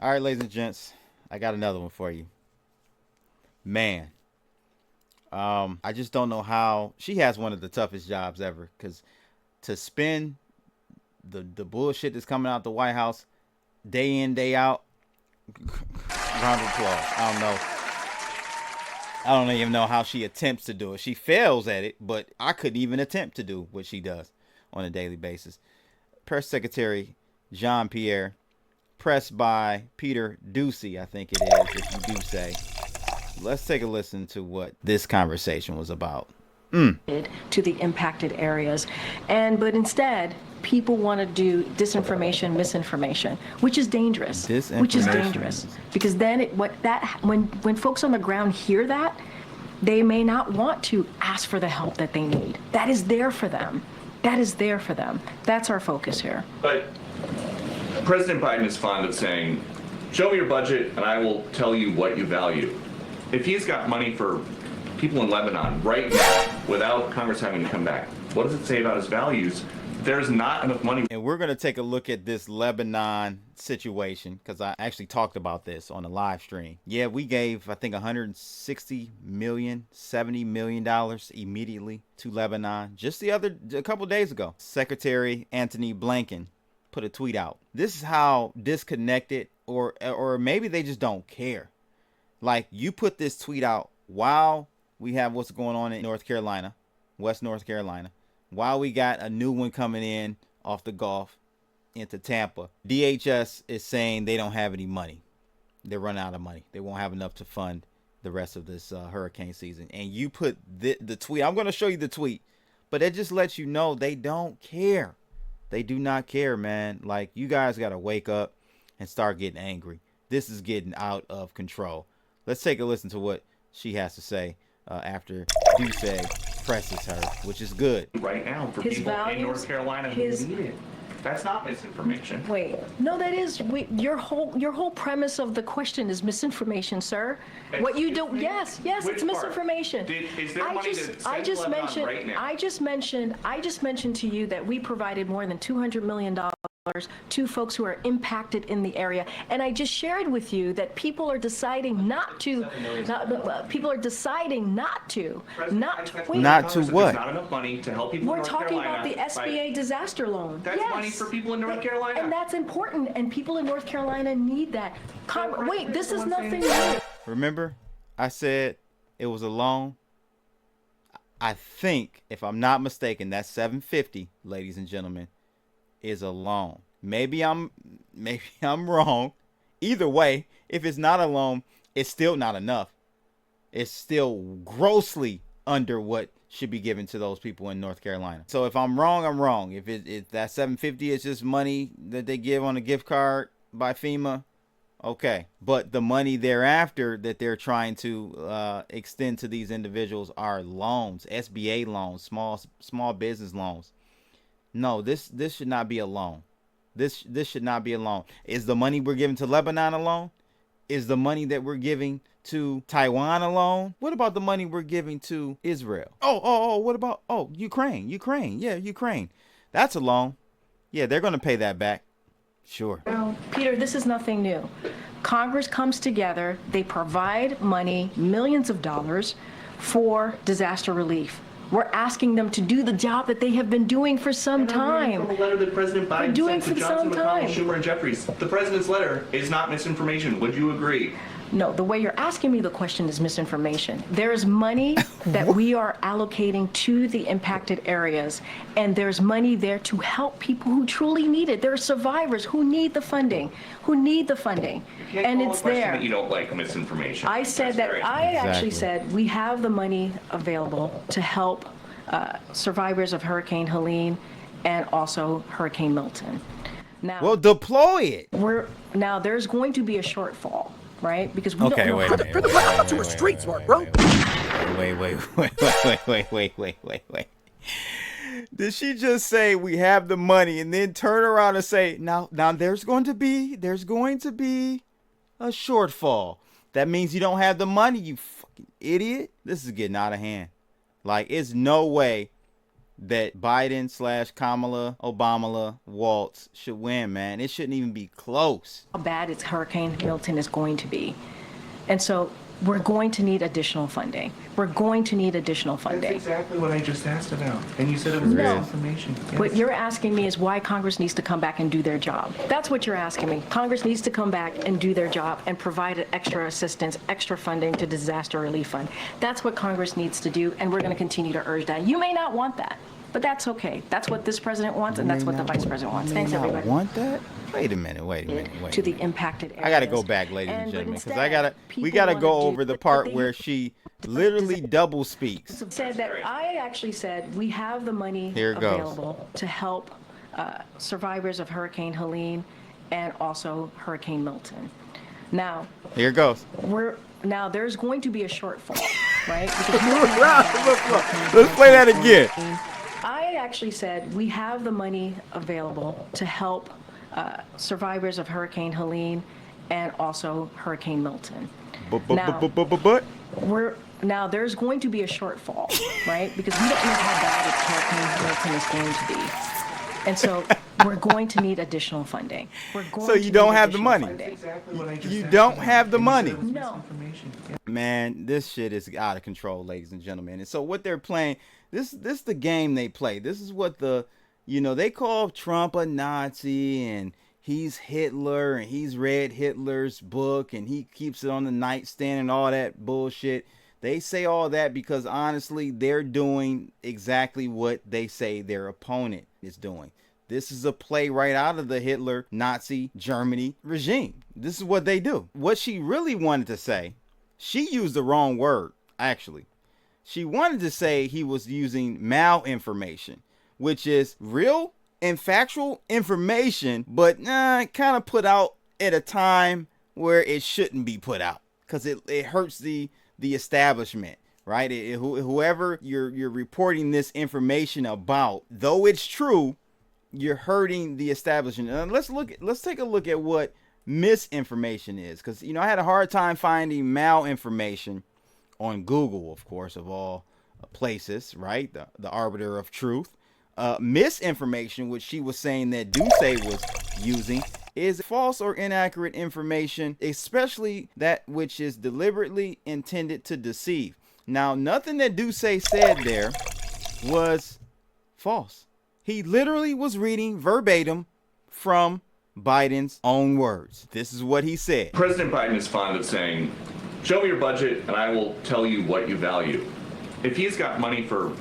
All right, ladies and gents, I got another one for you. Man, I just don't know how she has one of the toughest jobs ever. Cause to spin the bullshit that's coming out the White House day in day out, round of applause. I don't even know how she attempts to do it. She fails at it, but I couldn't even attempt to do what she does on a daily basis. Press Secretary Jean-Pierre, pressed by Peter Doocy, I think it is, if you do say. Let's take a listen to what this conversation was about. To the impacted areas, but instead people want to do disinformation, misinformation, which is dangerous. Because then when folks on the ground hear that, they may not want to ask for the help that they need. That is there for them. That's our focus here. But President Biden is fond of saying, show me your budget and I will tell you what you value. If he's got money for people in Lebanon right now without Congress having to come back, what does it say about his values? There's not enough money. And we're going to take a look at this Lebanon situation because I actually talked about this on a live stream. Yeah, we gave, I think, $160 million, $70 million immediately to Lebanon just a couple days ago. Secretary Antony Blinken put a tweet out. This is how disconnected or maybe they just don't care. Like, you put this tweet out while we have what's going on in North Carolina, West North Carolina, while we got a new one coming in off the Gulf into Tampa. DHS is saying they don't have any money. They're running out of money. They won't have enough to fund the rest of this hurricane season. And you put the tweet. I'm going to show you the tweet, but it just lets you know they don't care. They do not care, man. Like, you guys got to wake up and start getting angry. This is getting out of control. Let's take a listen to what she has to say after Doocy presses her, which is good. Right now for His people values, in North Carolina who need it. That's not misinformation. Wait, no, that is your whole premise of the question is misinformation, sir. What you do? Yes, it's misinformation. Is there money to send Lebanon right now? I just mentioned to you that we provided more than $200 million to folks who are impacted in the area, and I just shared with you that people are deciding not to. People are deciding not to. Not to what? Not enough money to help people. We're talking about the SBA disaster loan. That's money for people in North Carolina, and that's important. And people in North Carolina need that. Wait, this is nothing new. Remember, I said it was a loan. I think, if I'm not mistaken, that 750, ladies and gentlemen, is a loan. Maybe I'm wrong. Either way, if it's not a loan, it's still not enough. It's still grossly under what should be given to those people in North Carolina. So if I'm wrong, I'm wrong. If that 750 is just money that they give on a gift card by FEMA, okay. But the money thereafter that they're trying to extend to these individuals are loans, SBA loans, small business loans. No, this should not be a loan. This should not be a loan. Is the money we're giving to Lebanon a loan? Is the money that we're giving to Taiwan a loan? What about the money we're giving to Israel? What about Ukraine? Yeah, Ukraine. That's a loan. Yeah, they're going to pay that back. Sure. Peter, this is nothing new. Congress comes together, they provide money, millions of dollars, for disaster relief. We're asking them to do the job that they have been doing for some time. From a letter that President Biden sent to Johnson, McConnell, Schumer, and Jeffries. The president's letter is not misinformation. Would you agree? No, the way you're asking me the question is misinformation. There's money that we are allocating to the impacted areas, and there's money there to help people who truly need it. There are survivors who need the funding, and it's there. That you don't like misinformation. I said that. I actually said we have the money available to help survivors of Hurricane Helene and also Hurricane Milton. Now, well, deploy it. Now there's going to be a shortfall. Right? Because we don't know wait. Did she just say we have the money and then turn around and say, now there's going to be a shortfall? That means you don't have the money, you fucking idiot. This is getting out of hand. Like, it's no way that Biden / Kamala Obama Waltz should win, man. It shouldn't even be close. How bad it's Hurricane Milton is going to be. And so we're going to need additional funding. We're going to need additional funding. That's exactly what I just asked about. And you said it was misinformation. Yes. What you're asking me is why Congress needs to come back and do their job. That's what you're asking me. Congress needs to come back and do their job and provide extra assistance, extra funding to disaster relief fund. That's what Congress needs to do, and we're going to continue to urge that. You may not want that, but that's okay. That's what this president wants, and that's what the vice president wants. Thanks, everybody. Want that? Wait a minute. To the impacted areas. I gotta go back, ladies and gentlemen, because we gotta go over the part where she literally double speaks. Said that I actually said we have the money available to help survivors of Hurricane Helene and also Hurricane Milton. Now, here it goes. Now there's going to be a shortfall, right? Let's play that again. I actually said we have the money available to help survivors of Hurricane Helene and also Hurricane Milton. Now there's going to be a shortfall, right? Because we don't know how bad Hurricane Milton is going to be. And so we're going to need additional funding. So you don't have the money. You don't have the money. No. Man, this shit is out of control, ladies and gentlemen. And so what they're playing, this is the game they play. This is what they call Trump a Nazi, and he's Hitler, and he's read Hitler's book, and he keeps it on the nightstand and all that bullshit. They say all that because honestly, they're doing exactly what they say their opponent is doing. This is a play right out of the Hitler Nazi Germany regime. This is what they do. What she really wanted to say, she used the wrong word, actually. She wanted to say he was using malinformation, which is real and factual information, but kind of put out at a time where it shouldn't be put out because it hurts the establishment, right? Whoever you're reporting this information about, though it's true, you're hurting the establishment. Let's take a look at what misinformation is, because I had a hard time finding malinformation on Google, of course, of all places, right? The arbiter of truth. Misinformation, which she was saying that Doocy was using, is false or inaccurate information, especially that which is deliberately intended to deceive. Now, nothing that Doocy said there was false. He literally was reading verbatim from Biden's own words. This is what he said. President Biden is fond of saying, show me your budget and I will tell you what you value. If he's got money for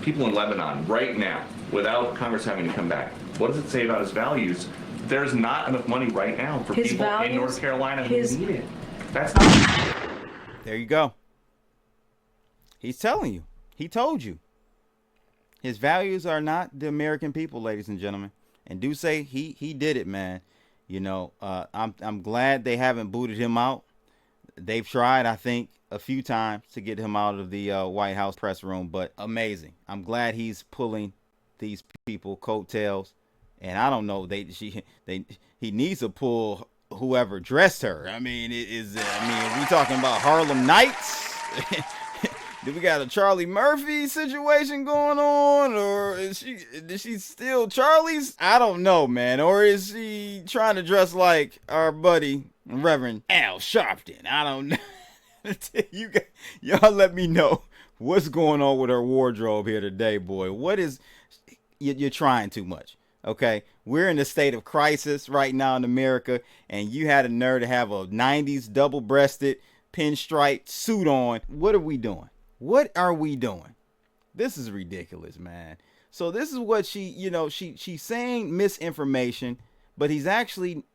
people in Lebanon right now, without Congress having to come back, what does it say about his values? There's not enough money right now for people in North Carolina who need it. That's not. There you go. He's telling you. He told you. His values are not the American people, ladies and gentlemen. And Doocy, he did it, man. I'm glad they haven't booted him out. They've tried, I think, a few times to get him out of the White House press room, but amazing. I'm glad he's pulling these people coattails, and I don't know, he needs to pull whoever dressed her. I mean, are we talking about Harlem Nights? Do we got a Charlie Murphy situation going on, or is she still Charlie's? I don't know, man. Or is she trying to dress like our buddy Reverend Al Sharpton? I don't know. Y'all let me know what's going on with her wardrobe here today, boy. You're trying too much. Okay, we're in a state of crisis right now in America, and you had a nerve to have a 90s double-breasted pinstripe suit on. What are we doing? What are we doing? This is ridiculous, man. So this is what she's saying misinformation, but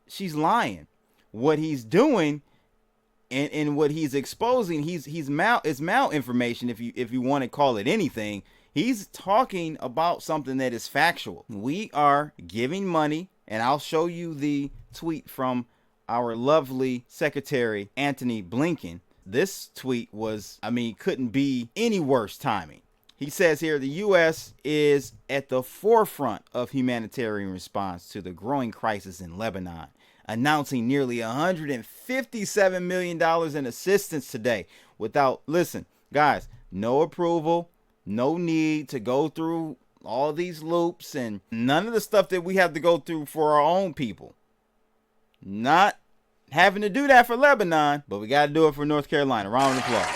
she's lying. What he's doing and what he's exposing, is malinformation, if you want to call it anything. He's talking about something that is factual. We are giving money, and I'll show you the tweet from our lovely Secretary Antony Blinken. This tweet couldn't be any worse timing. He says here, the U.S. is at the forefront of humanitarian response to the growing crisis in Lebanon, announcing nearly $157 million in assistance today listen, guys, no approval, no need to go through all these loops and none of the stuff that we have to go through for our own people. Not having to do that for Lebanon, but we got to do it for North Carolina. Round of applause.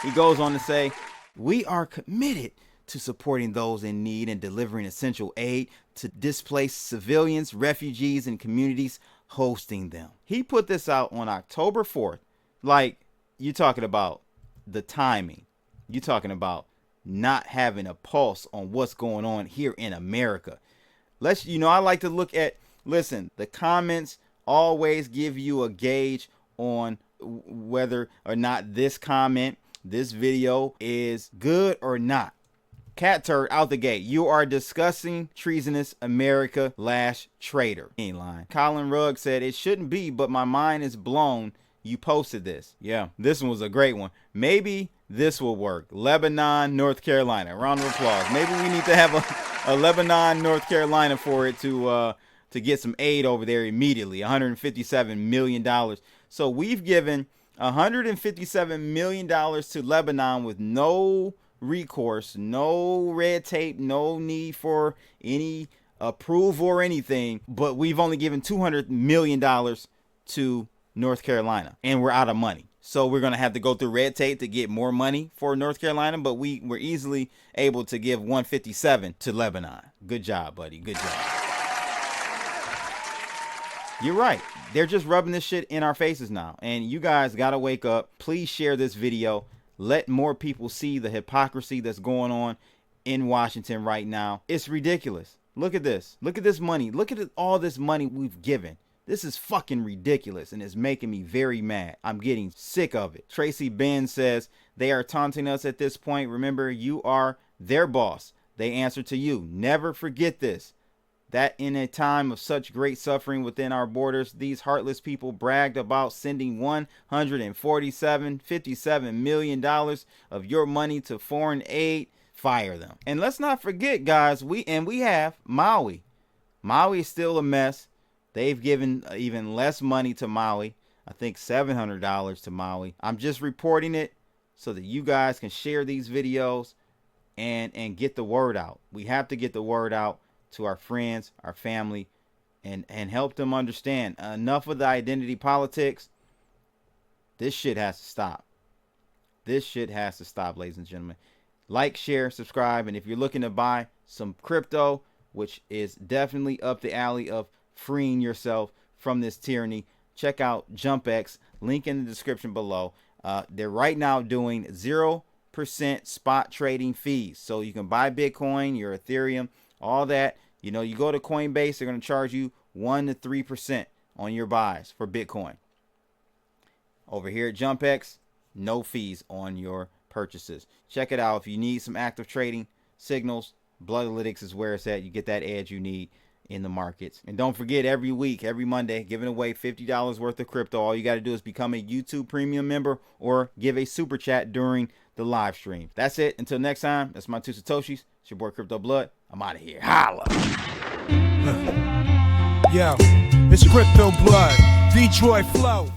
He goes on to say, we are committed to supporting those in need and delivering essential aid to displaced civilians, refugees, and communities hosting them. He put this out on October 4th. Like, you're talking about the timing. You're talking about not having a pulse on what's going on here in America. I like to look at, listen, the comments always give you a gauge on whether or not this comment, this video is good or not. Cat turd out the gate. You are discussing treasonous America / traitor. He ain't lying. Colin Rugg said, it shouldn't be, but my mind is blown. You posted this. Yeah, this one was a great one. Maybe this will work. Lebanon, North Carolina. Round of applause. Maybe we need to have a Lebanon, North Carolina for it to get some aid over there immediately. $157 million. So we've given $157 million to Lebanon with no recourse, no red tape, no need for any approval or anything. But we've only given $200 million to North Carolina, and we're out of money. So we're going to have to go through red tape to get more money for North Carolina, but we were easily able to give 157 to Lebanon. Good job, buddy. Good job. You're right. They're just rubbing this shit in our faces now. And you guys got to wake up. Please share this video. Let more people see the hypocrisy that's going on in Washington right now. It's ridiculous. Look at this. Look at this money. Look at all this money we've given. This is fucking ridiculous, and it's making me very mad. I'm getting sick of it. Tracy Ben says, they are taunting us at this point. Remember, you are their boss. They answer to you. Never forget this. That in a time of such great suffering within our borders, these heartless people bragged about sending $57 million of your money to foreign aid. Fire them. And let's not forget, guys, we have Maui. Maui is still a mess. They've given even less money to Maui. I think $700 to Maui. I'm just reporting it so that you guys can share these videos and get the word out. We have to get the word out to our friends, our family, and help them understand. Enough of the identity politics. This shit has to stop. This shit has to stop, ladies and gentlemen. Like, share, subscribe, and if you're looking to buy some crypto, which is definitely up the alley of freeing yourself from this tyranny, check out JumpX, link in the description below. They're right now doing 0% spot trading fees, so you can buy Bitcoin, your Ethereum, all that. You go to Coinbase, they're going to charge you 1 to 3% on your buys for Bitcoin. Over here at JumpX, no fees on your purchases. Check it out. If you need some active trading signals, Bloodlytics is where it's at. You get that edge you need in the markets. And don't forget, every week, every Monday, giving away $50 worth of crypto. All you got to do is become a YouTube premium member or give a super chat during the live stream. That's it. Until next time, that's my two Satoshis. It's your boy Crypto Blood. I'm out of here. Holla. Yo, it's Crypto Blood, Detroit Flow.